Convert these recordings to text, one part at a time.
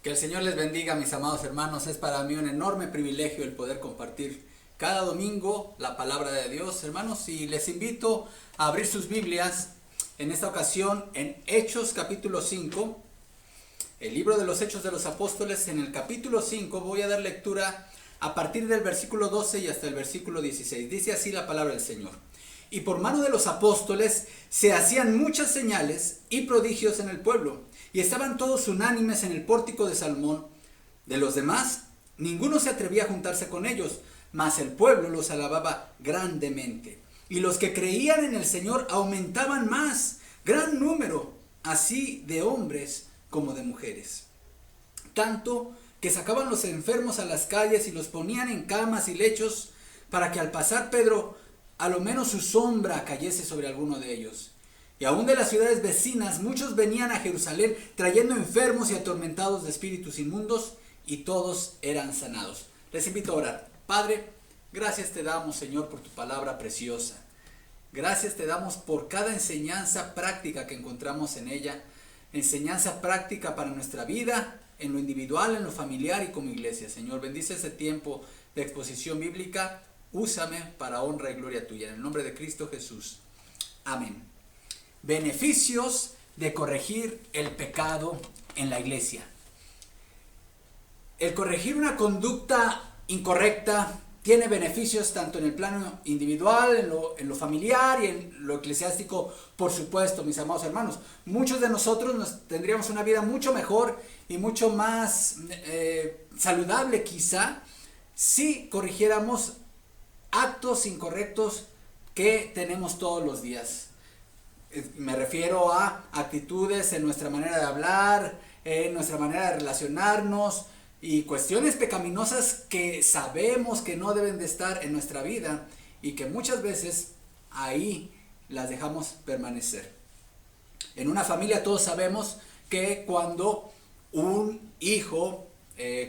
Que el Señor les bendiga, mis amados hermanos. Es para mí un enorme privilegio el poder compartir cada domingo la palabra de Dios, hermanos. Y les invito a abrir sus Biblias en esta ocasión en Hechos capítulo 5. El libro de los Hechos de los Apóstoles, en el capítulo 5 voy a dar lectura a partir del versículo 12 y hasta el versículo 16. Dice así la palabra del Señor. Y por mano de los apóstoles se hacían muchas señales y prodigios en el pueblo, y estaban todos unánimes en el pórtico de Salomón. De los demás, ninguno se atrevía a juntarse con ellos, mas el pueblo los alababa grandemente. Y los que creían en el Señor aumentaban más, gran número, así de hombres como de mujeres. Tanto que sacaban los enfermos a las calles y los ponían en camas y lechos, para que al pasar Pedro, a lo menos su sombra cayese sobre alguno de ellos. Y aún de las ciudades vecinas muchos venían a Jerusalén trayendo enfermos y atormentados de espíritus inmundos, y todos eran sanados. Les invito a orar. Padre, gracias te damos, Señor, por tu palabra preciosa. Gracias te damos por cada enseñanza práctica que encontramos en ella. Enseñanza práctica para nuestra vida, en lo individual, en lo familiar y como iglesia. Señor, bendice este tiempo de exposición bíblica. Úsame para honra y gloria tuya. En el nombre de Cristo Jesús. Amén. Beneficios de corregir el pecado en la iglesia. El corregir una conducta incorrecta tiene beneficios tanto en el plano individual, en lo familiar y en lo eclesiástico, por supuesto, mis amados hermanos. Muchos de nosotros tendríamos una vida mucho mejor y mucho más saludable quizá si corrigiéramos actos incorrectos que tenemos todos los días. Me refiero a actitudes en nuestra manera de hablar, en nuestra manera de relacionarnos y cuestiones pecaminosas que sabemos que no deben de estar en nuestra vida y que muchas veces ahí las dejamos permanecer. En una familia todos sabemos que cuando un hijo,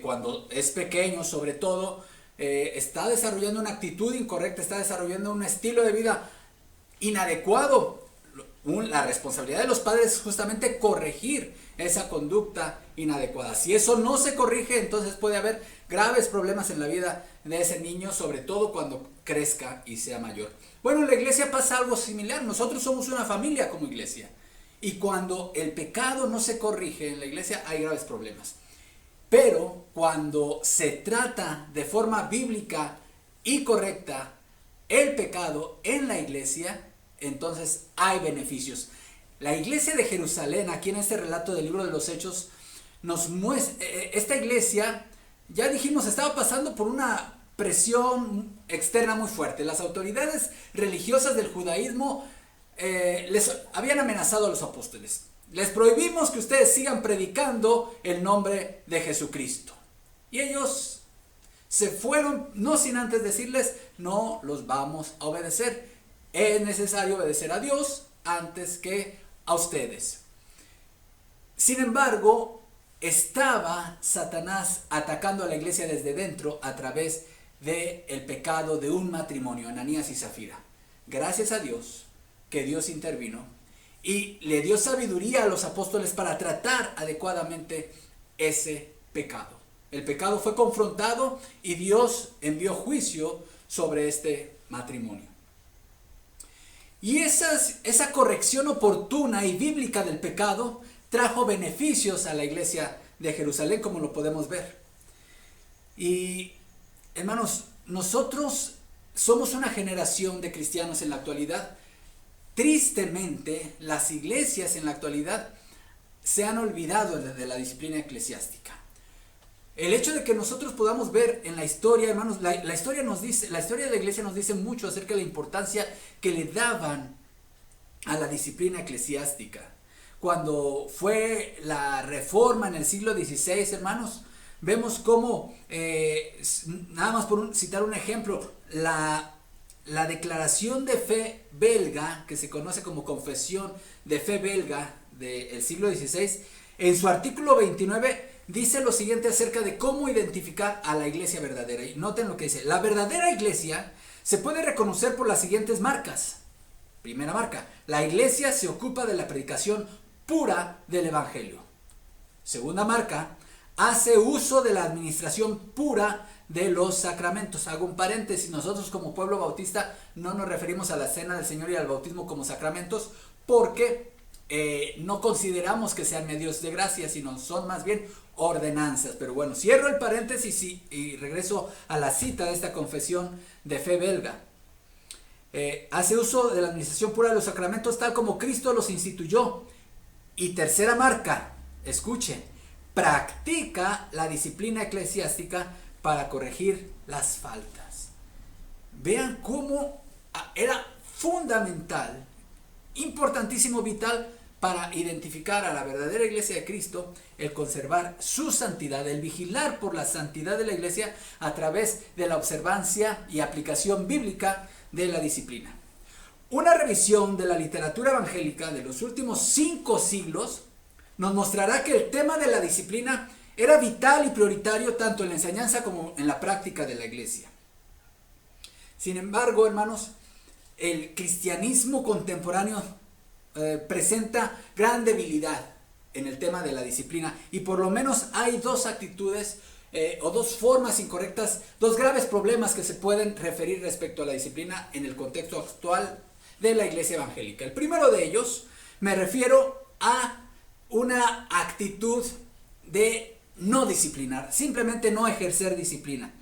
cuando es pequeño sobre todo, está desarrollando una actitud incorrecta, está desarrollando un estilo de vida inadecuado. La responsabilidad de los padres es justamente corregir esa conducta inadecuada. Si eso no se corrige, entonces puede haber graves problemas en la vida de ese niño, sobre todo cuando crezca y sea mayor. Bueno, en la iglesia pasa algo similar. Nosotros somos una familia como iglesia. Y cuando el pecado no se corrige en la iglesia, hay graves problemas. Pero cuando se trata de forma bíblica y correcta el pecado en la iglesia, entonces hay beneficios. La iglesia de Jerusalén, aquí en este relato del libro de los Hechos, nos muestra, esta iglesia, ya dijimos, estaba pasando por una presión externa muy fuerte. Las autoridades religiosas del judaísmo les habían amenazado a los apóstoles. Les prohibimos que ustedes sigan predicando el nombre de Jesucristo. Y ellos se fueron, no sin antes decirles, no los vamos a obedecer. Es necesario obedecer a Dios antes que a ustedes. Sin embargo, estaba Satanás atacando a la iglesia desde dentro a través del pecado de un matrimonio, Ananías y Zafira. Gracias a Dios que Dios intervino y le dio sabiduría a los apóstoles para tratar adecuadamente ese pecado. El pecado fue confrontado y Dios envió juicio sobre este matrimonio. Y esa corrección oportuna y bíblica del pecado trajo beneficios a la iglesia de Jerusalén, como lo podemos ver. Y hermanos, nosotros somos una generación de cristianos en la actualidad. Tristemente, las iglesias en la actualidad se han olvidado de la disciplina eclesiástica. El hecho de que nosotros podamos ver en la historia, hermanos, la historia de la iglesia nos dice mucho acerca de la importancia que le daban a la disciplina eclesiástica. Cuando fue la reforma en el siglo XVI, hermanos, vemos cómo, nada más por citar un ejemplo, la declaración de fe belga, que se conoce como Confesión de Fe Belga del siglo XVI, en su artículo 29 dice lo siguiente acerca de cómo identificar a la iglesia verdadera. Y noten lo que dice: la verdadera iglesia se puede reconocer por las siguientes marcas. Primera marca: la iglesia se ocupa de la predicación pura del evangelio. Segunda marca: hace uso de la administración pura de los sacramentos. Hago un paréntesis, nosotros como pueblo bautista no nos referimos a la cena del Señor y al bautismo como sacramentos porque no consideramos que sean medios de gracia, sino son más bien ordenanzas. Pero bueno, cierro el paréntesis y regreso a la cita de esta confesión de fe belga. Hace uso de la administración pura de los sacramentos tal como Cristo los instituyó. Y tercera marca, escuche, practica la disciplina eclesiástica para corregir las faltas. Vean cómo era fundamental, importantísimo, vital para identificar a la verdadera iglesia de Cristo, el conservar su santidad, el vigilar por la santidad de la iglesia a través de la observancia y aplicación bíblica de la disciplina. Una revisión de la literatura evangélica de los últimos 5 siglos nos mostrará que el tema de la disciplina era vital y prioritario tanto en la enseñanza como en la práctica de la iglesia. Sin embargo, hermanos, el cristianismo contemporáneo presenta gran debilidad en el tema de la disciplina y por lo menos hay 2 actitudes o 2 formas incorrectas, 2 graves problemas que se pueden referir respecto a la disciplina en el contexto actual de la iglesia evangélica. El primero de ellos me refiero a una actitud de no disciplinar, simplemente no ejercer disciplina.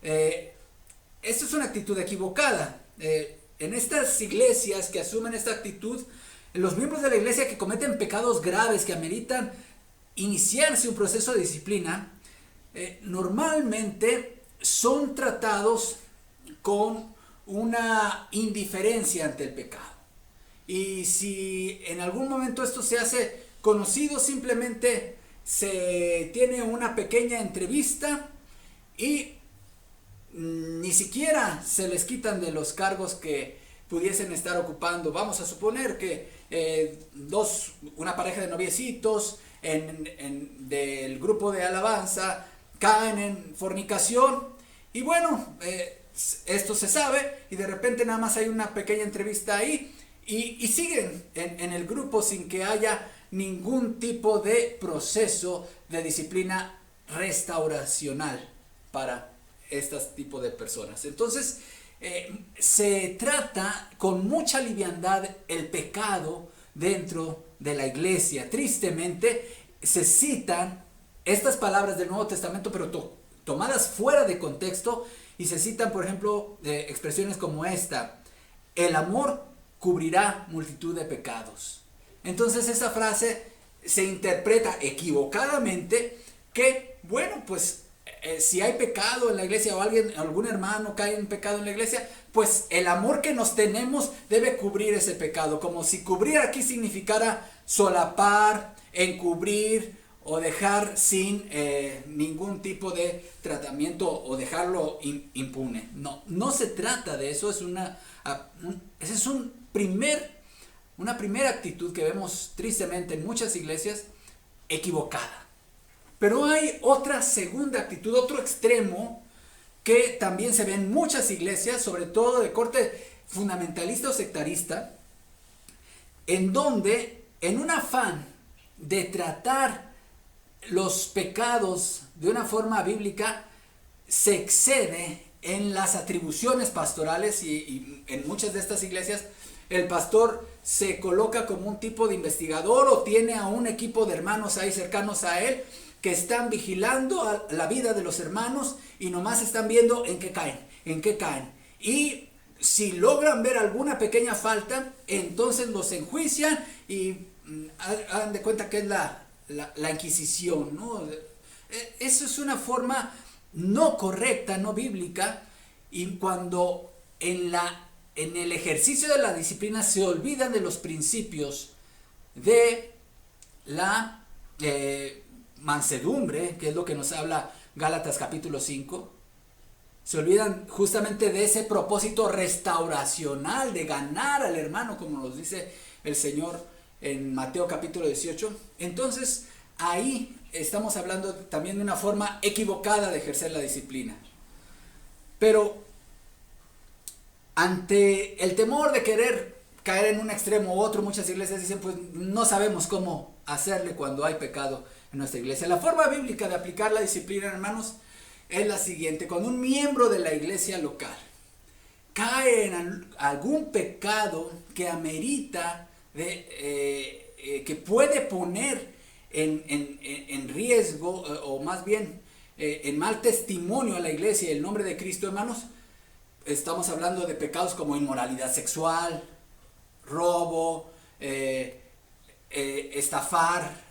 Esto es una actitud equivocada. En estas iglesias que asumen esta actitud, los miembros de la iglesia que cometen pecados graves que ameritan iniciarse un proceso de disciplina, normalmente son tratados con una indiferencia ante el pecado. Y si en algún momento esto se hace conocido, simplemente se tiene una pequeña entrevista y ni siquiera se les quitan de los cargos que pudiesen estar ocupando. Vamos a suponer que una pareja de noviecitos del grupo de alabanza caen en fornicación y bueno, esto se sabe y de repente nada más hay una pequeña entrevista ahí y siguen en el grupo sin que haya ningún tipo de proceso de disciplina restauracional para este tipo de personas. Entonces se trata con mucha liviandad el pecado dentro de la iglesia. Tristemente se citan estas palabras del Nuevo Testamento pero tomadas fuera de contexto y se citan, por ejemplo, expresiones como esta: el amor cubrirá multitud de pecados. Entonces esa frase se interpreta equivocadamente que, bueno, pues si hay pecado en la iglesia o algún hermano cae en pecado en la iglesia, pues el amor que nos tenemos debe cubrir ese pecado, como si cubrir aquí significara solapar, encubrir o dejar sin ningún tipo de tratamiento o dejarlo impune. No se trata de eso, esa es una primera actitud que vemos tristemente en muchas iglesias, equivocada. Pero hay otra segunda actitud, otro extremo que también se ve en muchas iglesias, sobre todo de corte fundamentalista o sectarista, en donde en un afán de tratar los pecados de una forma bíblica se excede en las atribuciones pastorales y en muchas de estas iglesias el pastor se coloca como un tipo de investigador o tiene a un equipo de hermanos ahí cercanos a él que están vigilando a la vida de los hermanos y nomás están viendo en qué caen. Y si logran ver alguna pequeña falta, entonces los enjuician y hagan de cuenta que es la Inquisición, ¿no? Eso es una forma no correcta, no bíblica, y cuando en el ejercicio de la disciplina se olvidan de los principios de la mansedumbre, que es lo que nos habla Gálatas capítulo 5, se olvidan justamente de ese propósito restauracional de ganar al hermano, como nos dice el Señor en Mateo capítulo 18, entonces ahí estamos hablando también de una forma equivocada de ejercer la disciplina. Pero ante el temor de querer caer en un extremo u otro, muchas iglesias dicen, pues no sabemos cómo hacerle cuando hay pecado en nuestra iglesia. La forma bíblica de aplicar la disciplina, hermanos, es la siguiente. Cuando un miembro de la iglesia local cae en algún pecado que amerita, que puede poner en riesgo, o más bien en mal testimonio a la iglesia y el nombre de Cristo, hermanos, estamos hablando de pecados como inmoralidad sexual, robo, estafar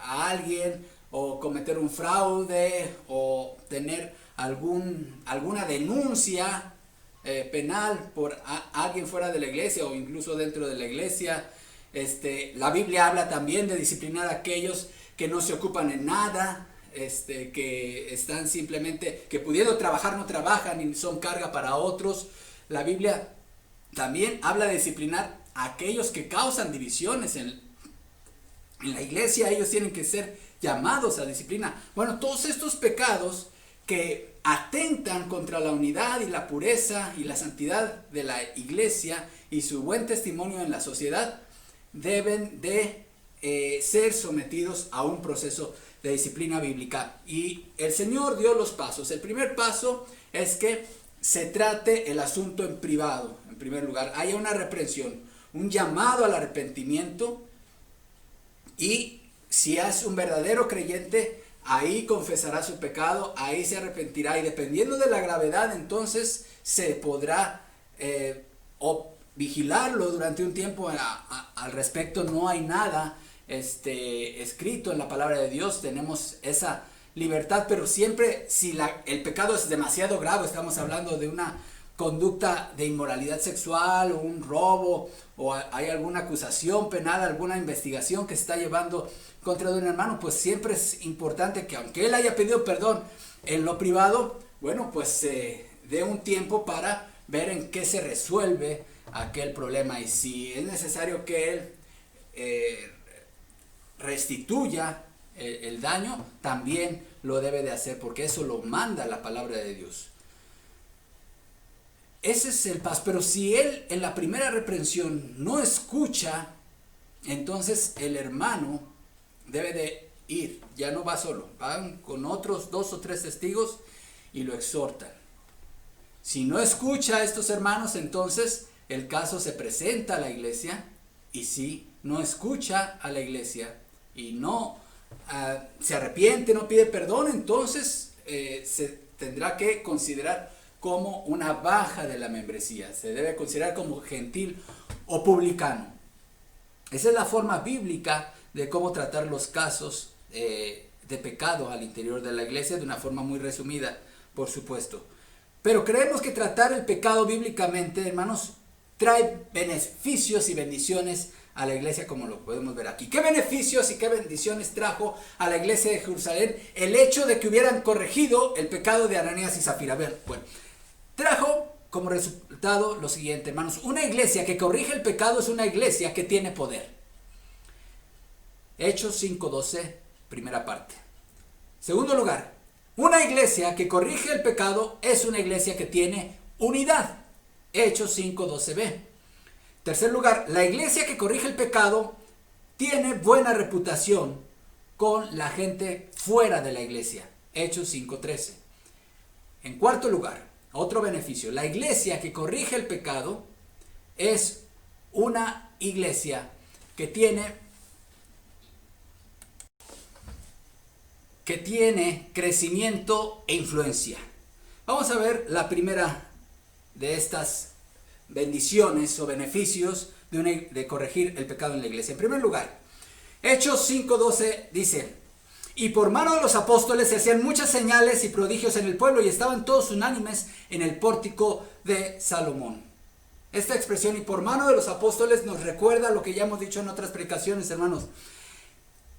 a alguien, o cometer un fraude, o tener alguna denuncia penal por alguien fuera de la iglesia o incluso dentro de la iglesia. La Biblia habla también de disciplinar a aquellos que no se ocupan en nada, que están simplemente, que pudiendo trabajar no trabajan y son carga para otros. La Biblia también habla de disciplinar a aquellos que causan divisiones en la iglesia. Ellos tienen que ser llamados a disciplina. Bueno, todos estos pecados que atentan contra la unidad y la pureza y la santidad de la iglesia y su buen testimonio en la sociedad deben de ser sometidos a un proceso de disciplina bíblica. Y el Señor dio los pasos. El primer paso es que se trate el asunto en privado. En primer lugar, haya una reprensión, un llamado al arrepentimiento, y si es un verdadero creyente, ahí confesará su pecado, ahí se arrepentirá, y dependiendo de la gravedad, entonces se podrá vigilarlo durante un tiempo. Al respecto no hay nada escrito en la palabra de Dios, tenemos esa libertad, pero siempre si el pecado es demasiado grave, estamos hablando de una conducta de inmoralidad sexual o un robo, o hay alguna acusación penal, alguna investigación que se está llevando contra de un hermano, pues siempre es importante que, aunque él haya pedido perdón en lo privado, bueno, pues se dé un tiempo para ver en qué se resuelve aquel problema, y si es necesario que él restituya el daño, también lo debe de hacer, porque eso lo manda la palabra de Dios. Ese es el paso. Pero si él en la primera reprensión no escucha, entonces el hermano debe de ir, ya no va solo, van con otros 2 o 3 testigos y lo exhortan. Si no escucha a estos hermanos, entonces el caso se presenta a la iglesia, y si no escucha a la iglesia y no se arrepiente, no pide perdón, entonces se tendrá que considerar como una baja de la membresía, se debe considerar como gentil o publicano. Esa es la forma bíblica de cómo tratar los casos de pecado al interior de la iglesia, de una forma muy resumida, por supuesto. Pero creemos que tratar el pecado bíblicamente, hermanos, trae beneficios y bendiciones a la iglesia, como lo podemos ver aquí. ¿Qué beneficios y qué bendiciones trajo a la iglesia de Jerusalén el hecho de que hubieran corregido el pecado de Ananías y Zafira? Bueno, trajo como resultado lo siguiente, hermanos. Una iglesia que corrige el pecado es una iglesia que tiene poder. Hechos 5:12, primera parte. Segundo lugar, una iglesia que corrige el pecado es una iglesia que tiene unidad. Hechos 5:12b. Tercer lugar, la iglesia que corrige el pecado tiene buena reputación con la gente fuera de la iglesia. Hechos 5:13. En cuarto lugar, otro beneficio, la iglesia que corrige el pecado es una iglesia que tiene crecimiento e influencia. Vamos a ver la primera de estas bendiciones o beneficios de corregir el pecado en la iglesia. En primer lugar, Hechos 5:12 dice: y por mano de los apóstoles se hacían muchas señales y prodigios en el pueblo, y estaban todos unánimes en el pórtico de Salomón. Esta expresión, y por mano de los apóstoles, nos recuerda lo que ya hemos dicho en otras predicaciones, hermanos.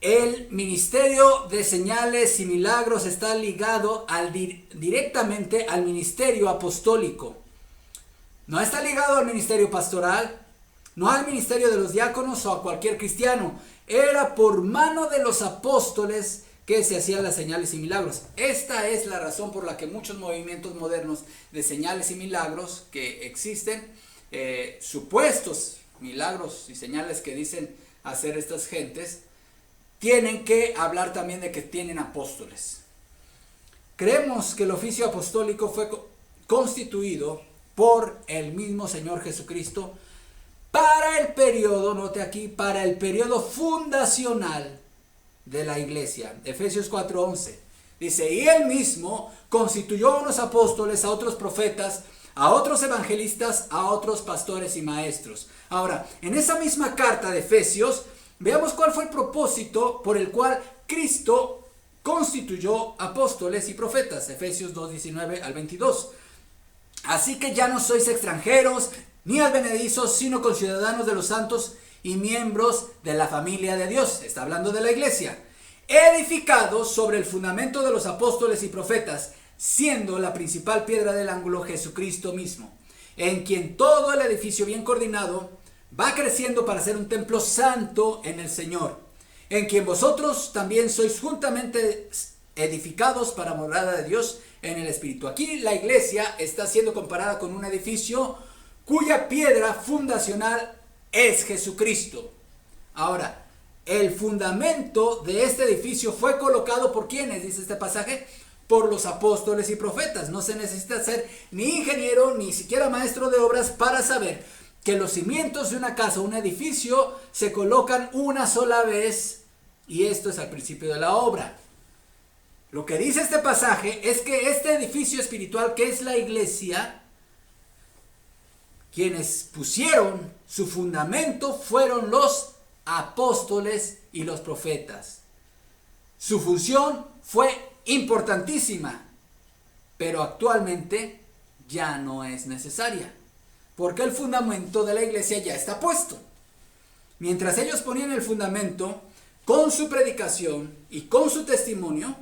El ministerio de señales y milagros está ligado directamente al ministerio apostólico. No está ligado al ministerio pastoral, no al ministerio de los diáconos o a cualquier cristiano. Era por mano de los apóstoles que se hacían las señales y milagros. Esta es la razón por la que muchos movimientos modernos de señales y milagros que existen, supuestos milagros y señales que dicen hacer estas gentes, tienen que hablar también de que tienen apóstoles. Creemos que el oficio apostólico fue constituido por el mismo Señor Jesucristo para el periodo, note aquí, para el periodo fundacional de la iglesia. Efesios 4:11 dice: y él mismo constituyó a unos apóstoles, a otros profetas, a otros evangelistas, a otros pastores y maestros. Ahora, en esa misma carta de Efesios, veamos cuál fue el propósito por el cual Cristo constituyó apóstoles y profetas. Efesios 2:19 al 22. Así que ya no sois extranjeros ni advenedizos, sino conciudadanos de los santos y miembros de la familia de Dios. Está hablando de la iglesia. Edificados sobre el fundamento de los apóstoles y profetas, siendo la principal piedra del ángulo Jesucristo mismo, en quien todo el edificio bien coordinado va creciendo para ser un templo santo en el Señor, en quien vosotros también sois juntamente edificados para morada de Dios en el Espíritu. Aquí la iglesia está siendo comparada con un edificio cuya piedra fundacional es Jesucristo. Ahora, el fundamento de este edificio fue colocado por ¿quiénes? Dice este pasaje, por los apóstoles y profetas. No se necesita ser ni ingeniero ni siquiera maestro de obras para saber que los cimientos de una casa, un edificio, se colocan una sola vez, y esto es al principio de la obra. Lo que dice este pasaje es que este edificio espiritual, que es la iglesia, quienes pusieron su fundamento fueron los apóstoles y los profetas. Su función fue importantísima, pero actualmente ya no es necesaria, porque el fundamento de la iglesia ya está puesto. Mientras ellos ponían el fundamento, con su predicación y con su testimonio,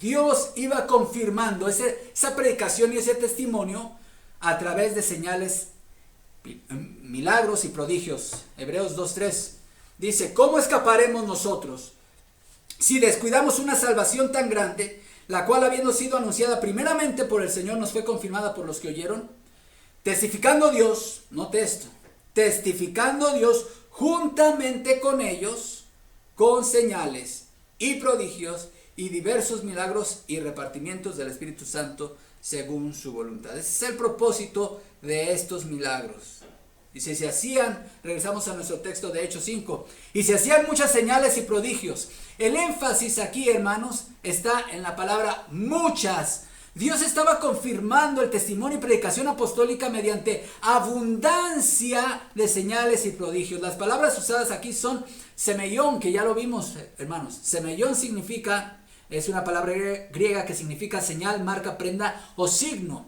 Dios iba confirmando esa predicación y ese testimonio a través de señales, milagros y prodigios. Hebreos 2:3 dice: ¿cómo escaparemos nosotros si descuidamos una salvación tan grande, la cual, habiendo sido anunciada primeramente por el Señor, nos fue confirmada por los que oyeron? Testificando Dios, note esto, testificando Dios juntamente con ellos, con señales y prodigios y diversos milagros y repartimientos del Espíritu Santo según su voluntad. Ese es el propósito de estos milagros. Dice, se hacían, regresamos a nuestro texto de Hechos 5, y se hacían muchas señales y prodigios. El énfasis aquí, hermanos, está en la palabra muchas. Dios estaba confirmando el testimonio y predicación apostólica mediante abundancia de señales y prodigios. Las palabras usadas aquí son semeión, que ya lo vimos, hermanos. Semeión significa, es una palabra griega que significa señal, marca, prenda o signo.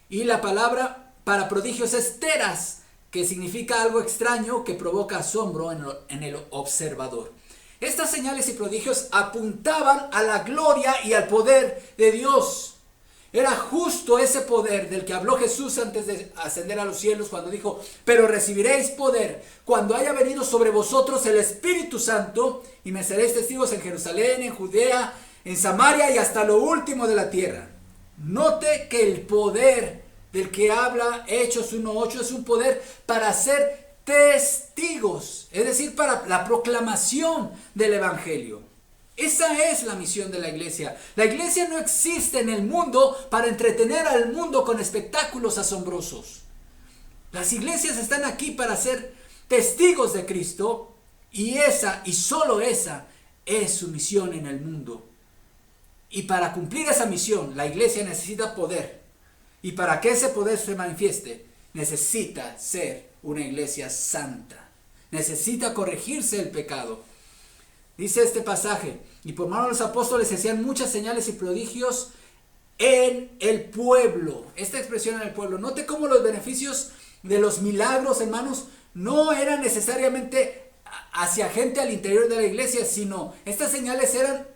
Y la palabra para prodigios es teras, que significa algo extraño que provoca asombro en el observador. Estas señales y prodigios apuntaban a la gloria y al poder de Dios. Era justo ese poder del que habló Jesús antes de ascender a los cielos, cuando dijo: pero recibiréis poder cuando haya venido sobre vosotros el Espíritu Santo, y me seréis testigos en Jerusalén, en Judea, en Samaria y hasta lo último de la tierra. Note que el poder del que habla Hechos 1:8 es un poder para ser testigos, es decir, para la proclamación del Evangelio. Esa es la misión de la iglesia. La iglesia no existe en el mundo para entretener al mundo con espectáculos asombrosos. Las iglesias están aquí para ser testigos de Cristo, y esa y solo esa es su misión en el mundo. Y para cumplir esa misión, la iglesia necesita poder. Y para que ese poder se manifieste, necesita ser una iglesia santa. Necesita corregirse el pecado. Dice este pasaje: y por mano de los apóstoles se hacían muchas señales y prodigios en el pueblo. Esta expresión en el pueblo. Note cómo los beneficios de los milagros, hermanos, no eran necesariamente hacia gente al interior de la iglesia, sino estas señales eran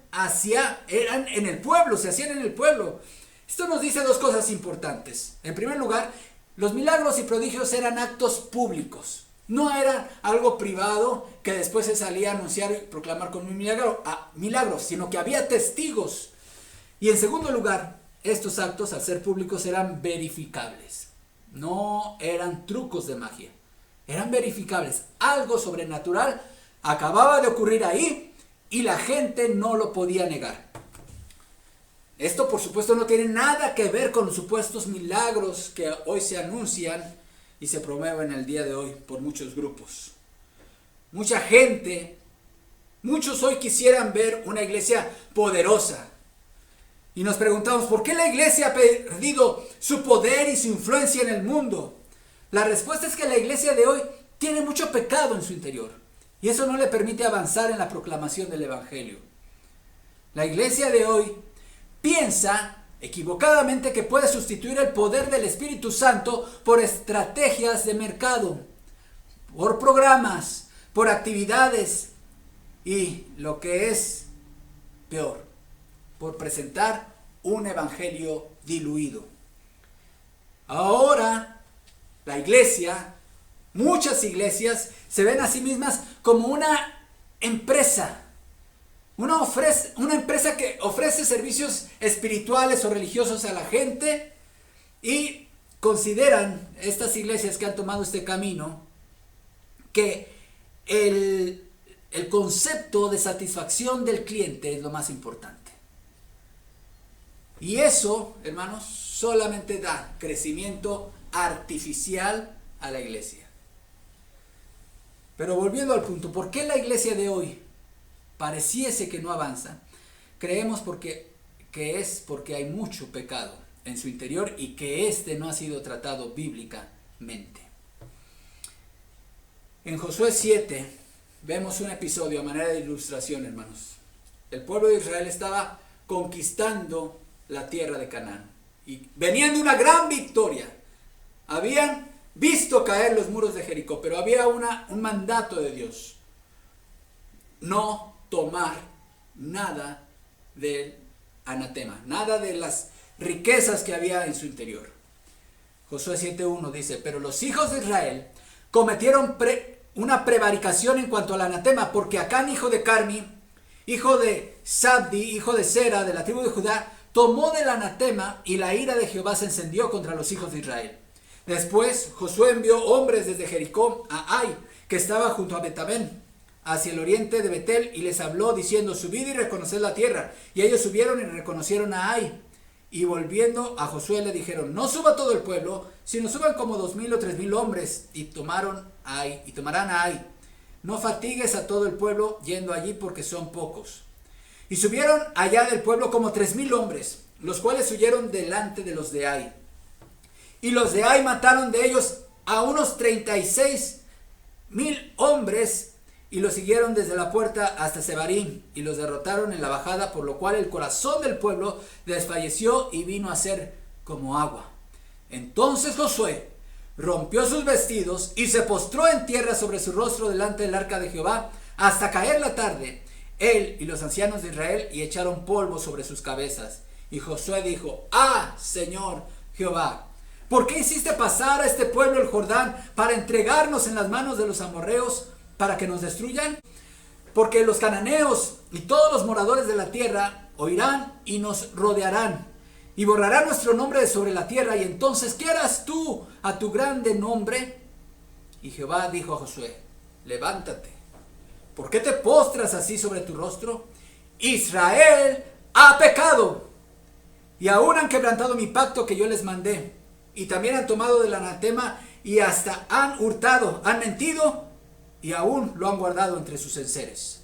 en el pueblo, se hacían en el pueblo. Esto nos dice dos cosas importantes. En primer lugar, los milagros y prodigios eran actos públicos. No era algo privado que después se salía a anunciar y proclamar con un milagro, sino que había testigos. Y en segundo lugar, estos actos, al ser públicos, eran verificables. No eran trucos de magia. Eran verificables. Algo sobrenatural acababa de ocurrir ahí, y la gente no lo podía negar. Esto por supuesto no tiene nada que ver con los supuestos milagros que hoy se anuncian y se promueven el día de hoy por muchos grupos. Mucha gente, muchos hoy quisieran ver una iglesia poderosa. Y nos preguntamos, ¿por qué la iglesia ha perdido su poder y su influencia en el mundo? La respuesta es que la iglesia de hoy tiene mucho pecado en su interior. Y eso no le permite avanzar en la proclamación del evangelio. La iglesia de hoy piensa equivocadamente que puede sustituir el poder del Espíritu Santo por estrategias de mercado, por programas, por actividades y, lo que es peor, por presentar un evangelio diluido. Ahora, la iglesia, muchas iglesias, se ven a sí mismas como una empresa. Una empresa que ofrece servicios espirituales o religiosos a la gente, y consideran estas iglesias que han tomado este camino que el concepto de satisfacción del cliente es lo más importante. Y eso, hermanos, solamente da crecimiento artificial a la iglesia. Pero volviendo al punto, ¿por qué la iglesia de hoy pareciese que no avanza? Creemos que es porque hay mucho pecado en su interior y que este no ha sido tratado bíblicamente. En Josué 7 vemos un episodio a manera de ilustración, hermanos. El pueblo de Israel estaba conquistando la tierra de Canaán y venían de una gran victoria. Habían visto caer los muros de Jericó, pero había un mandato de Dios: no tomar nada del anatema, nada de las riquezas que había en su interior. Josué 7:1 dice: pero los hijos de Israel cometieron una prevaricación en cuanto al anatema, porque Acán, hijo de Carmi, hijo de Sabdi, hijo de Sera, de la tribu de Judá, tomó del anatema, y la ira de Jehová se encendió contra los hijos de Israel. Después Josué envió hombres desde Jericó a Ai, que estaba junto a Betabén, hacia el oriente de Betel, y les habló diciendo: subid y reconoced la tierra. Y ellos subieron y reconocieron a Ai. Y volviendo a Josué le dijeron: no suba todo el pueblo, sino suban como 2,000 o 3,000 hombres, y tomarán a Ai. No fatigues a todo el pueblo yendo allí, porque son pocos. Y subieron allá del pueblo como 3,000 hombres, los cuales huyeron delante de los de Ai. Y los de Ai mataron de ellos a unos 36,000 hombres, y los siguieron desde la puerta hasta Sebarim, y los derrotaron en la bajada, por lo cual el corazón del pueblo desfalleció y vino a ser como agua. Entonces Josué rompió sus vestidos y se postró en tierra sobre su rostro delante del arca de Jehová hasta caer la tarde, él y los ancianos de Israel, y echaron polvo sobre sus cabezas. Y Josué dijo: ah, Señor Jehová, ¿por qué hiciste pasar a este pueblo el Jordán para entregarnos en las manos de los amorreos, para que nos destruyan? Porque los cananeos y todos los moradores de la tierra oirán y nos rodearán, y borrarán nuestro nombre de sobre la tierra. Y entonces, ¿qué harás tú a tu grande nombre? Y Jehová dijo a Josué: levántate. ¿Por qué te postras así sobre tu rostro? Israel ha pecado, y aún han quebrantado mi pacto que yo les mandé, y también han tomado del anatema, y hasta han hurtado, han mentido, y aún lo han guardado entre sus enseres.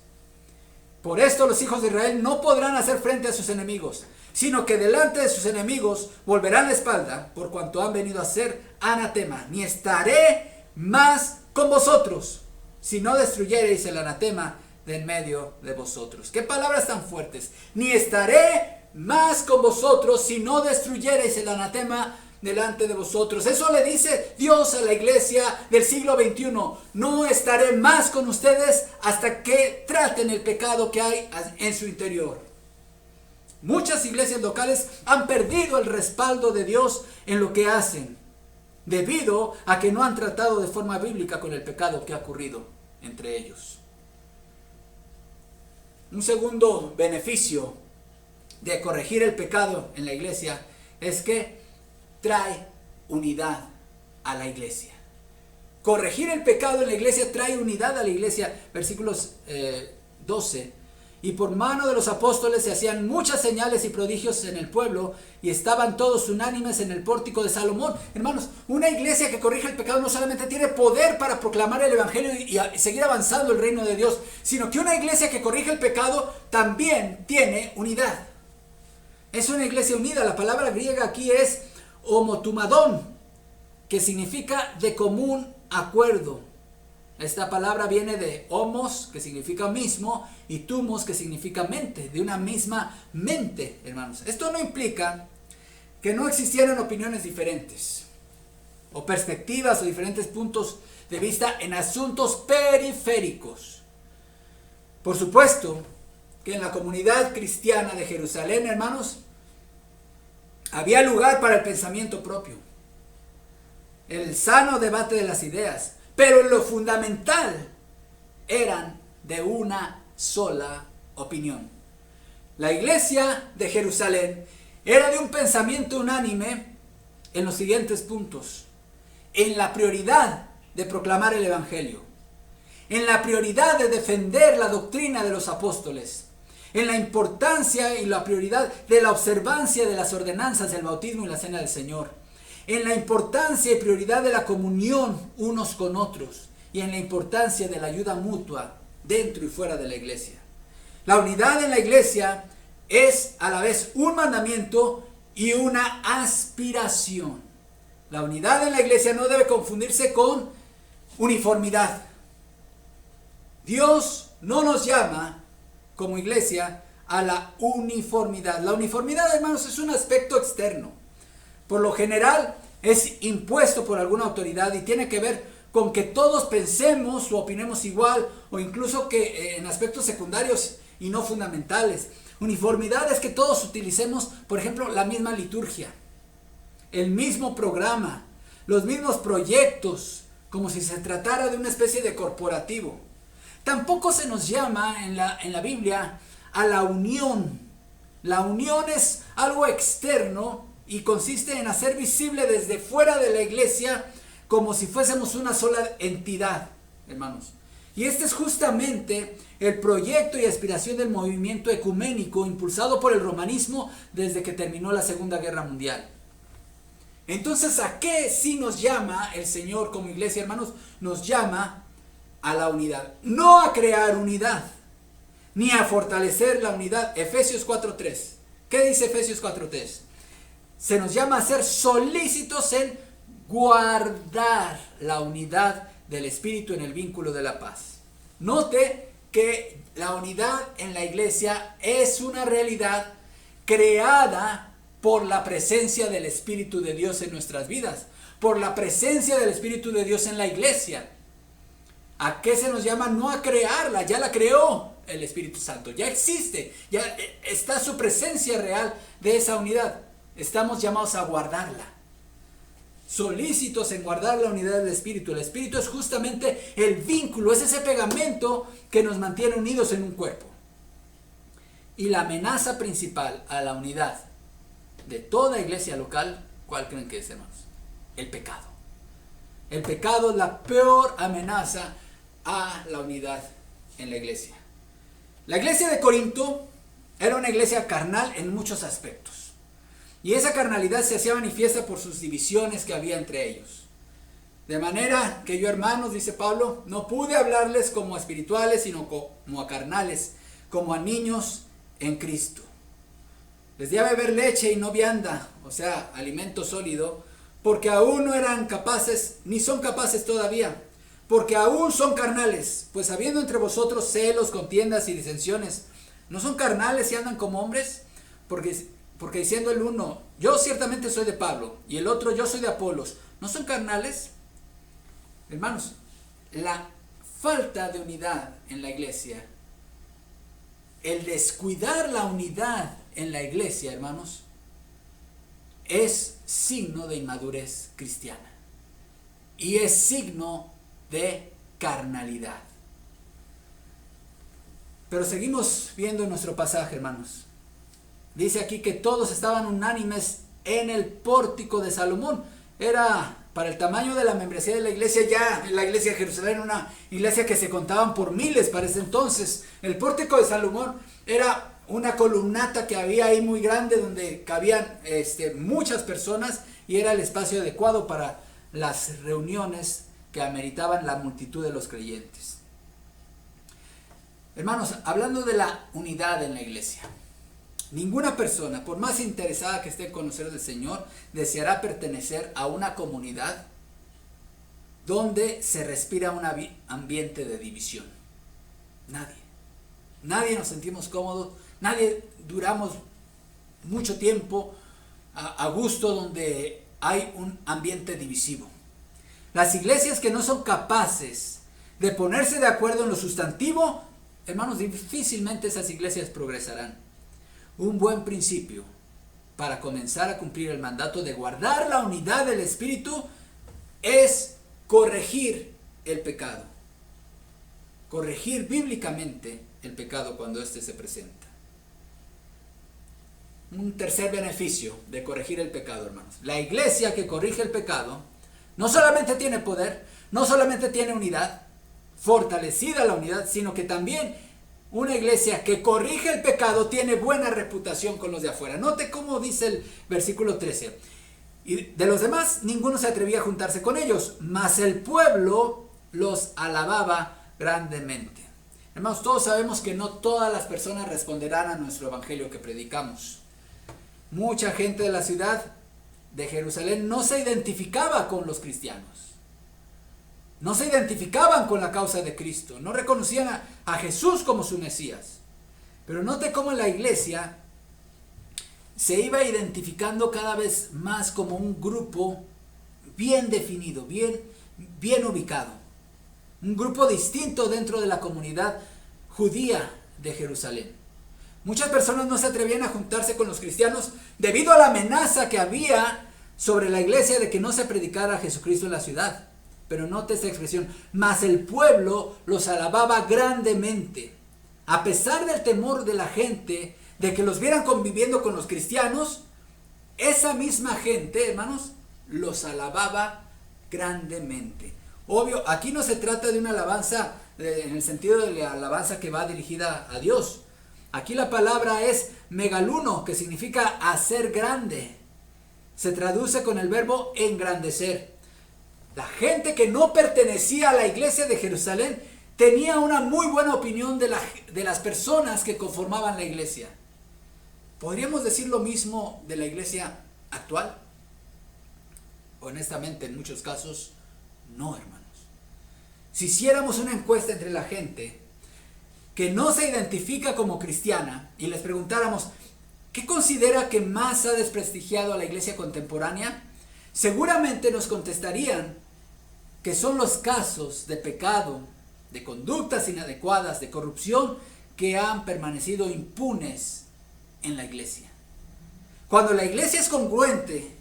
Por esto los hijos de Israel no podrán hacer frente a sus enemigos, sino que delante de sus enemigos volverán la espalda, por cuanto han venido a ser anatema. Ni estaré más con vosotros, si no destruyereis el anatema de en medio de vosotros. Qué palabras tan fuertes. Ni estaré más con vosotros, si no destruyereis el anatema delante de vosotros. Eso le dice Dios a la iglesia del siglo XXI. No estaré más con ustedes hasta que traten el pecado que hay en su interior. Muchas iglesias locales han perdido el respaldo de Dios en lo que hacen, debido a que no han tratado de forma bíblica con el pecado que ha ocurrido entre ellos. Un segundo beneficio de corregir el pecado en la iglesia es que trae unidad a la iglesia. Corregir el pecado en la iglesia trae unidad a la iglesia. Versículos 12 y por mano de los apóstoles se hacían muchas señales y prodigios en el pueblo, y estaban todos unánimes en el pórtico de Salomón. Hermanos, una iglesia que corrige el pecado no solamente tiene poder para proclamar el evangelio y seguir avanzando el reino de Dios, sino que una iglesia que corrige el pecado también tiene unidad. Es una iglesia unida. La palabra griega aquí es homotumadón, que significa de común acuerdo. Esta palabra viene de homos, que significa mismo, y tumos, que significa mente, de una misma mente, hermanos. Esto no implica que no existieran opiniones diferentes, o perspectivas, o diferentes puntos de vista en asuntos periféricos. Por supuesto que en la comunidad cristiana de Jerusalén, hermanos, había lugar para el pensamiento propio, el sano debate de las ideas, pero lo fundamental eran de una sola opinión. La iglesia de Jerusalén era de un pensamiento unánime en los siguientes puntos: en la prioridad de proclamar el evangelio, en la prioridad de defender la doctrina de los apóstoles, en la importancia y la prioridad de la observancia de las ordenanzas del bautismo y la cena del Señor, en la importancia y prioridad de la comunión unos con otros, y en la importancia de la ayuda mutua dentro y fuera de la iglesia. La unidad en la iglesia es a la vez un mandamiento y una aspiración. La unidad en la iglesia no debe confundirse con uniformidad. Dios no nos llama como iglesia a la uniformidad. La uniformidad, hermanos, es un aspecto externo. Por lo general es impuesto por alguna autoridad y tiene que ver con que todos pensemos o opinemos igual, o incluso que en aspectos secundarios y no fundamentales. Uniformidad es que todos utilicemos, por ejemplo, la misma liturgia, el mismo programa, los mismos proyectos, como si se tratara de una especie de corporativo. Tampoco se nos llama en la Biblia a la unión. La unión es algo externo y consiste en hacer visible desde fuera de la iglesia como si fuésemos una sola entidad, hermanos. Y este es justamente el proyecto y aspiración del movimiento ecuménico impulsado por el romanismo desde que terminó la Segunda Guerra Mundial. Entonces, ¿a qué sí nos llama el Señor como iglesia, hermanos? Nos llama a la unidad, no a crear unidad, ni a fortalecer la unidad. Efesios 4:3. ¿Qué dice Efesios 4:3? Se nos llama a ser solícitos en guardar la unidad del Espíritu en el vínculo de la paz. Note que la unidad en la iglesia es una realidad creada por la presencia del Espíritu de Dios en nuestras vidas, por la presencia del Espíritu de Dios en la iglesia. ¿A qué se nos llama? No a crearla, ya la creó el Espíritu Santo, ya existe, ya está su presencia real de esa unidad. Estamos llamados a guardarla, solícitos en guardar la unidad del Espíritu. El Espíritu es justamente el vínculo, es ese pegamento que nos mantiene unidos en un cuerpo. Y la amenaza principal a la unidad de toda iglesia local, ¿cuál creen que es, hermanos? El pecado. El pecado es la peor amenaza a la unidad en la iglesia. La iglesia de Corinto era una iglesia carnal en muchos aspectos. Y esa carnalidad se hacía manifiesta por sus divisiones que había entre ellos. De manera que yo, hermanos, dice Pablo, no pude hablarles como a espirituales, sino como a carnales, como a niños en Cristo. Les di a beber leche y no vianda, o sea, alimento sólido, porque aún no eran capaces, ni son capaces todavía, porque aún son carnales, pues habiendo entre vosotros celos, contiendas y disensiones, ¿no son carnales y andan como hombres? Porque diciendo el uno, yo ciertamente soy de Pablo, y el otro, yo soy de Apolos, ¿no son carnales? Hermanos, la falta de unidad en la iglesia, el descuidar la unidad en la iglesia, hermanos, es signo de inmadurez cristiana. Y es signo de carnalidad. Pero seguimos viendo nuestro pasaje, hermanos. Dice aquí que todos estaban unánimes en el pórtico de Salomón. era para el tamaño de la membresía de la iglesia, ya la iglesia de Jerusalén, una iglesia que se contaban por miles para ese entonces. El pórtico de Salomón era una columnata que había ahí muy grande donde cabían muchas personas y era el espacio adecuado para las reuniones que ameritaban la multitud de los creyentes. Hermanos, hablando de la unidad en la iglesia, ninguna persona, por más interesada que esté en conocer del Señor, deseará pertenecer a una comunidad donde se respira un ambiente de división. Nadie nos sentimos cómodos, nadie duramos mucho tiempo a gusto donde hay un ambiente divisivo. Las iglesias que no son capaces de ponerse de acuerdo en lo sustantivo, hermanos, difícilmente esas iglesias progresarán. Un buen principio para comenzar a cumplir el mandato de guardar la unidad del Espíritu es corregir el pecado. Corregir bíblicamente el pecado cuando éste se presenta. Un tercer beneficio de corregir el pecado, hermanos. La iglesia que corrige el pecado no solamente tiene poder, no solamente tiene unidad, fortalecida la unidad, sino que también una iglesia que corrige el pecado tiene buena reputación con los de afuera. Note cómo dice el versículo 13. Y de los demás, ninguno se atrevía a juntarse con ellos, mas el pueblo los alababa grandemente. Hermanos, todos sabemos que no todas las personas responderán a nuestro evangelio que predicamos. Mucha gente de la ciudad de Jerusalén no se identificaba con los cristianos. No se identificaban con la causa de Cristo. No reconocían a Jesús como su Mesías. Pero note cómo la iglesia se iba identificando cada vez más como un grupo bien definido, bien ubicado. Un grupo distinto dentro de la comunidad judía de Jerusalén. Muchas personas no se atrevían a juntarse con los cristianos debido a la amenaza que había sobre la iglesia de que no se predicara a Jesucristo en la ciudad. Pero note esta expresión, mas el pueblo los alababa grandemente. A pesar del temor de la gente de que los vieran conviviendo con los cristianos, esa misma gente, hermanos, los alababa grandemente. Obvio, aquí no se trata de una alabanza en el sentido de la alabanza que va dirigida a Dios. Aquí la palabra es megaluno, que significa hacer grande. Se traduce con el verbo engrandecer. La gente que no pertenecía a la iglesia de Jerusalén tenía una muy buena opinión de las personas que conformaban la iglesia. ¿Podríamos decir lo mismo de la iglesia actual? Honestamente, en muchos casos, no, hermanos. Si hiciéramos una encuesta entre la gente que no se identifica como cristiana y les preguntáramos, ¿qué considera que más ha desprestigiado a la iglesia contemporánea? Seguramente nos contestarían que son los casos de pecado, de conductas inadecuadas, de corrupción que han permanecido impunes en la iglesia. Cuando la iglesia es congruente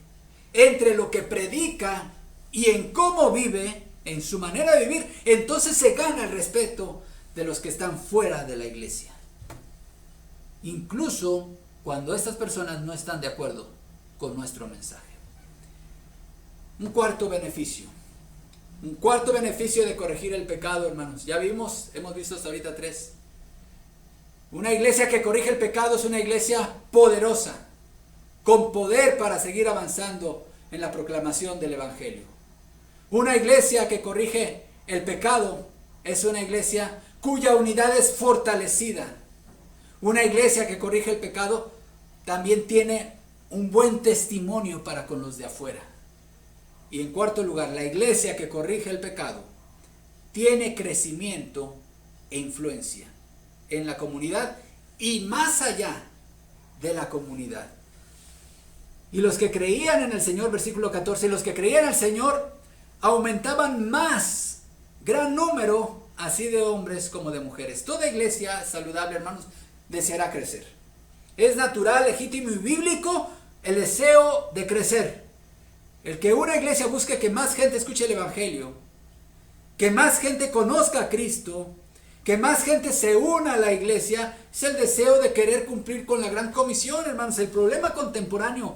entre lo que predica y en cómo vive, en su manera de vivir, entonces se gana el respeto de los que están fuera de la iglesia. Incluso cuando estas personas no están de acuerdo con nuestro mensaje. Un cuarto beneficio de corregir el pecado, hermanos. Hemos visto hasta ahorita 3. Una iglesia que corrige el pecado es una iglesia poderosa, con poder para seguir avanzando en la proclamación del evangelio. Una iglesia que corrige el pecado es una iglesia cuya unidad es fortalecida. Una iglesia que corrige el pecado también tiene un buen testimonio para con los de afuera. Y en cuarto lugar, la iglesia que corrige el pecado tiene crecimiento e influencia en la comunidad y más allá de la comunidad. Y los que creían en el Señor, versículo 14, los que creían en el Señor aumentaban más, gran número, así de hombres como de mujeres. Toda iglesia saludable, hermanos, deseará crecer. Es natural, legítimo y bíblico el deseo de crecer. El que una iglesia busque que más gente escuche el evangelio, que más gente conozca a Cristo, que más gente se una a la iglesia, es el deseo de querer cumplir con la gran comisión, hermanos. El problema contemporáneo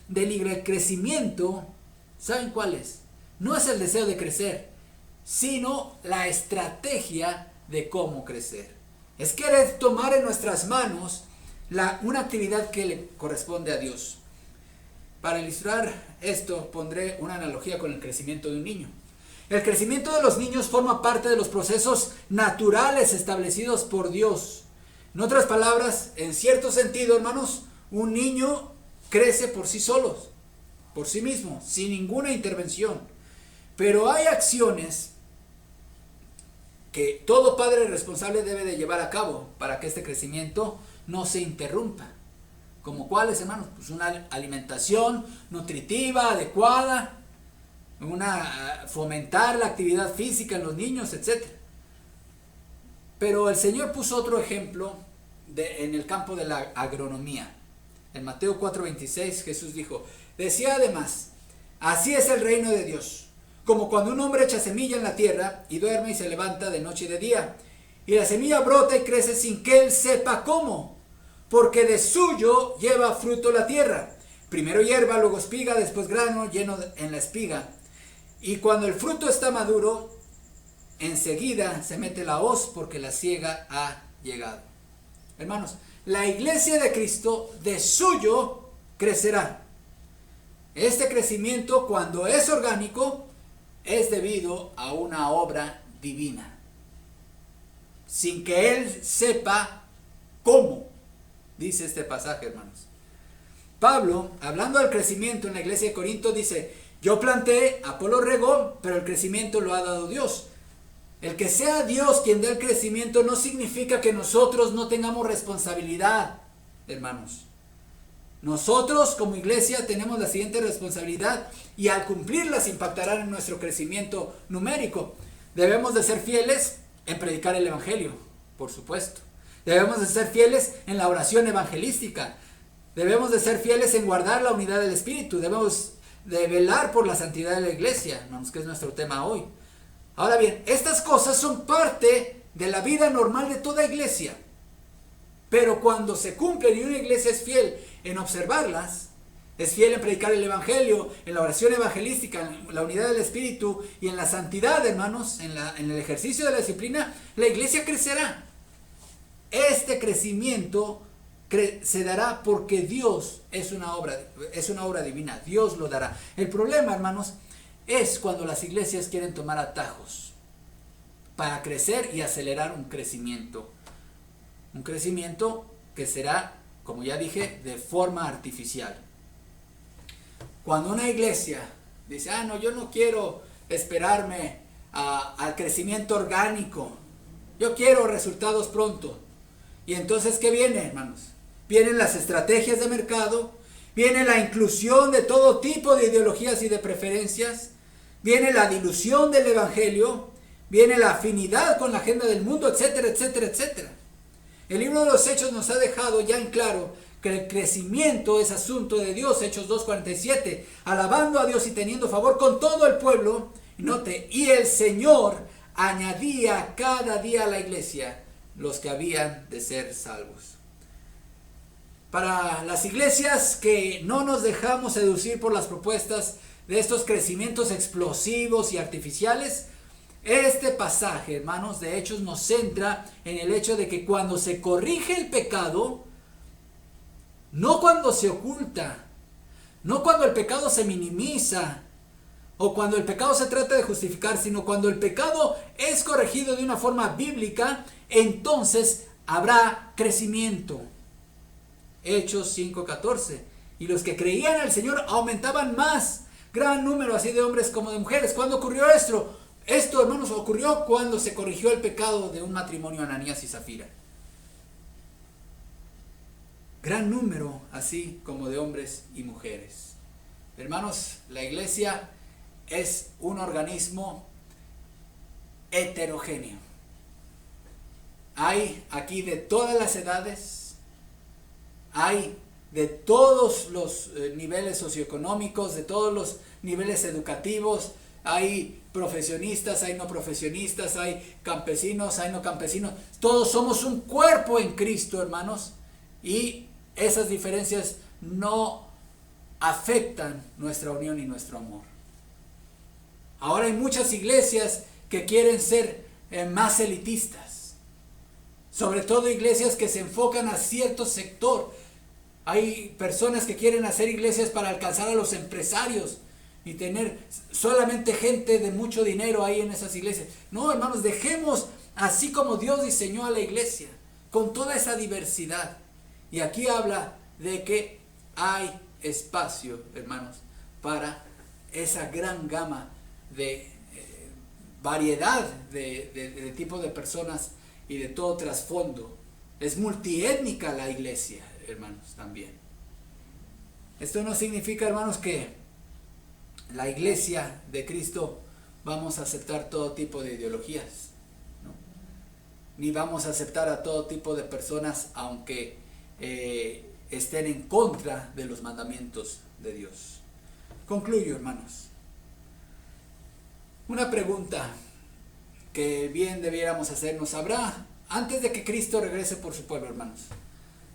del crecimiento ¿Saben cuál es? No es el deseo de crecer, sino la estrategia de cómo crecer. Es querer tomar en nuestras manos una actividad que le corresponde a Dios. Para ilustrar esto, pondré una analogía con el crecimiento de un niño. El crecimiento de los niños forma parte de los procesos naturales establecidos por Dios. En otras palabras, en cierto sentido, hermanos, un niño crece por sí solo, por sí mismo, sin ninguna intervención. Pero hay acciones que todo padre responsable debe de llevar a cabo para que este crecimiento no se interrumpa. ¿Como cuáles, hermanos? Pues una alimentación nutritiva, adecuada, fomentar la actividad física en los niños, etc. Pero el Señor puso otro ejemplo en el campo de la agronomía. En Mateo 4:26 Jesús dijo, decía además, así es el reino de Dios, como cuando un hombre echa semilla en la tierra y duerme y se levanta de noche y de día, y la semilla brota y crece sin que él sepa cómo, porque de suyo lleva fruto la tierra. Primero hierba, luego espiga, después grano lleno en la espiga. Y cuando el fruto está maduro, enseguida se mete la hoz porque la siega ha llegado. Hermanos, la iglesia de Cristo de suyo crecerá. Este crecimiento, cuando es orgánico, es debido a una obra divina, sin que él sepa cómo, dice este pasaje, hermanos. Pablo, hablando del crecimiento en la iglesia de Corinto, dice, yo planté, Apolo regó, pero el crecimiento lo ha dado Dios. El que sea Dios quien dé el crecimiento no significa que nosotros no tengamos responsabilidad, hermanos. Nosotros como iglesia tenemos la siguiente responsabilidad y al cumplirlas impactarán en nuestro crecimiento numérico. Debemos de ser fieles en predicar el evangelio, por supuesto. Debemos de ser fieles en la oración evangelística. Debemos de ser fieles en guardar la unidad del Espíritu. Debemos de velar por la santidad de la iglesia, hermanos, que es nuestro tema hoy. Ahora bien, estas cosas son parte de la vida normal de toda iglesia. Pero cuando se cumplen y una iglesia es fiel en observarlas, es fiel en predicar el evangelio, en la oración evangelística, en la unidad del Espíritu y en la santidad, hermanos, en el ejercicio de la disciplina, la iglesia crecerá. Este crecimiento se dará porque Dios es una obra divina. Dios lo dará. El problema, hermanos, es cuando las iglesias quieren tomar atajos para crecer y acelerar un crecimiento. Un crecimiento que será, como ya dije, de forma artificial. Cuando una iglesia dice, no, yo no quiero esperarme al crecimiento orgánico, yo quiero resultados pronto. Y entonces, ¿qué viene, hermanos? Vienen las estrategias de mercado, viene la inclusión de todo tipo de ideologías y de preferencias, viene la dilución del evangelio, viene la afinidad con la agenda del mundo, etcétera, etcétera, etcétera. El libro de los Hechos nos ha dejado ya en claro que el crecimiento es asunto de Dios, Hechos 2:47, alabando a Dios y teniendo favor con todo el pueblo. Note, y el Señor añadía cada día a la iglesia los que habían de ser salvos. Para las iglesias que no nos dejamos seducir por las propuestas de estos crecimientos explosivos y artificiales, este pasaje, hermanos, de Hechos nos centra en el hecho de que cuando se corrige el pecado, no cuando se oculta, no cuando el pecado se minimiza, o cuando el pecado se trata de justificar, sino cuando el pecado es corregido de una forma bíblica, entonces habrá crecimiento. Hechos 5:14. Y los que creían al Señor aumentaban más, gran número así de hombres como de mujeres. ¿Cuándo ocurrió esto? Esto, hermanos, ocurrió cuando se corrigió el pecado de un matrimonio, Ananías y Zafira. Gran número así como de hombres y mujeres. Hermanos, la iglesia es un organismo heterogéneo. Hay aquí de todas las edades, hay de todos los niveles socioeconómicos, de todos los niveles educativos, hay profesionistas, hay no profesionistas, hay campesinos, hay no campesinos. Todos somos un cuerpo en Cristo, hermanos, y esas diferencias no afectan nuestra unión y nuestro amor. Ahora hay muchas iglesias que quieren ser más elitistas. Sobre todo iglesias que se enfocan a cierto sector. Hay personas que quieren hacer iglesias para alcanzar a los empresarios y tener solamente gente de mucho dinero ahí en esas iglesias. No, hermanos, dejemos así como Dios diseñó a la iglesia, con toda esa diversidad. Y aquí habla de que hay espacio, hermanos, para esa gran gama de variedad de tipo de personas y de todo trasfondo. Es multiétnica la iglesia, hermanos, también. Esto no significa, hermanos, que la iglesia de Cristo vamos a aceptar todo tipo de ideologías, ¿no? Ni vamos a aceptar a todo tipo de personas aunque estén en contra de los mandamientos de Dios. Concluyo, hermanos. Una pregunta que bien debiéramos hacernos: ¿habrá, antes de que Cristo regrese por su pueblo, hermanos,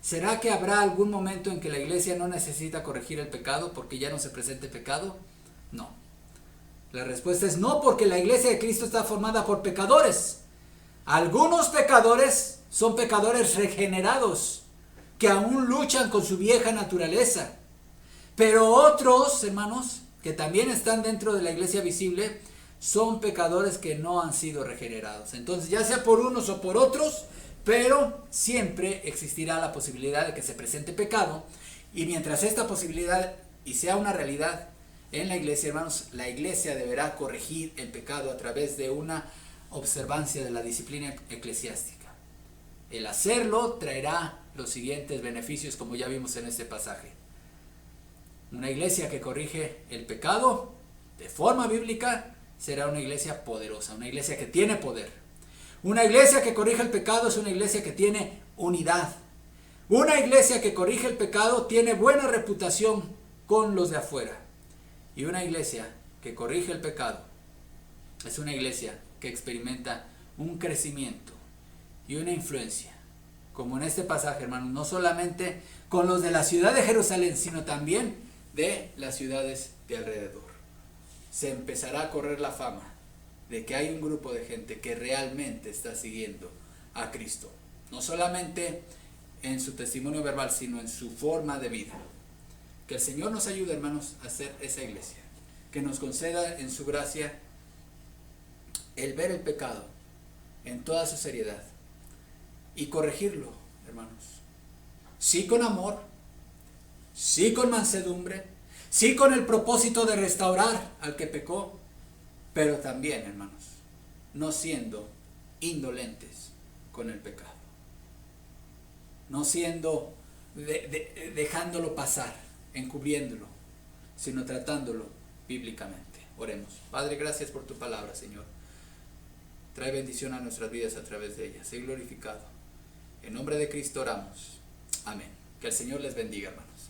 será que habrá algún momento en que la iglesia no necesita corregir el pecado porque ya no se presente pecado? No. La respuesta es no, porque la iglesia de Cristo está formada por pecadores. Algunos pecadores son pecadores regenerados, que aún luchan con su vieja naturaleza. Pero otros, hermanos, que también están dentro de la iglesia visible, son pecadores que no han sido regenerados. Entonces, ya sea por unos o por otros, pero siempre existirá la posibilidad de que se presente pecado. Y mientras esta posibilidad y sea una realidad en la iglesia, hermanos, la iglesia deberá corregir el pecado a través de una observancia de la disciplina eclesiástica. El hacerlo traerá los siguientes beneficios, como ya vimos en este pasaje. Una iglesia que corrige el pecado de forma bíblica será una iglesia poderosa, una iglesia que tiene poder. Una iglesia que corrige el pecado es una iglesia que tiene unidad. Una iglesia que corrige el pecado tiene buena reputación con los de afuera. Y una iglesia que corrige el pecado es una iglesia que experimenta un crecimiento y una influencia, como en este pasaje, hermanos, no solamente con los de la ciudad de Jerusalén, sino también de las ciudades de alrededor. Se empezará a correr la fama de que hay un grupo de gente que realmente está siguiendo a Cristo, no solamente en su testimonio verbal, sino en su forma de vida. Que el Señor nos ayude, hermanos, a ser esa iglesia, que nos conceda en su gracia el ver el pecado en toda su seriedad y corregirlo, hermanos. Sí con amor, sí con mansedumbre, sí con el propósito de restaurar al que pecó, pero también, hermanos, no siendo indolentes con el pecado, no siendo dejándolo pasar, encubriéndolo, sino tratándolo bíblicamente. Oremos. Padre, gracias por tu palabra, Señor. Trae bendición a nuestras vidas a través de ella. Sé glorificado. En nombre de Cristo oramos. Amén. Que el Señor les bendiga, hermanos.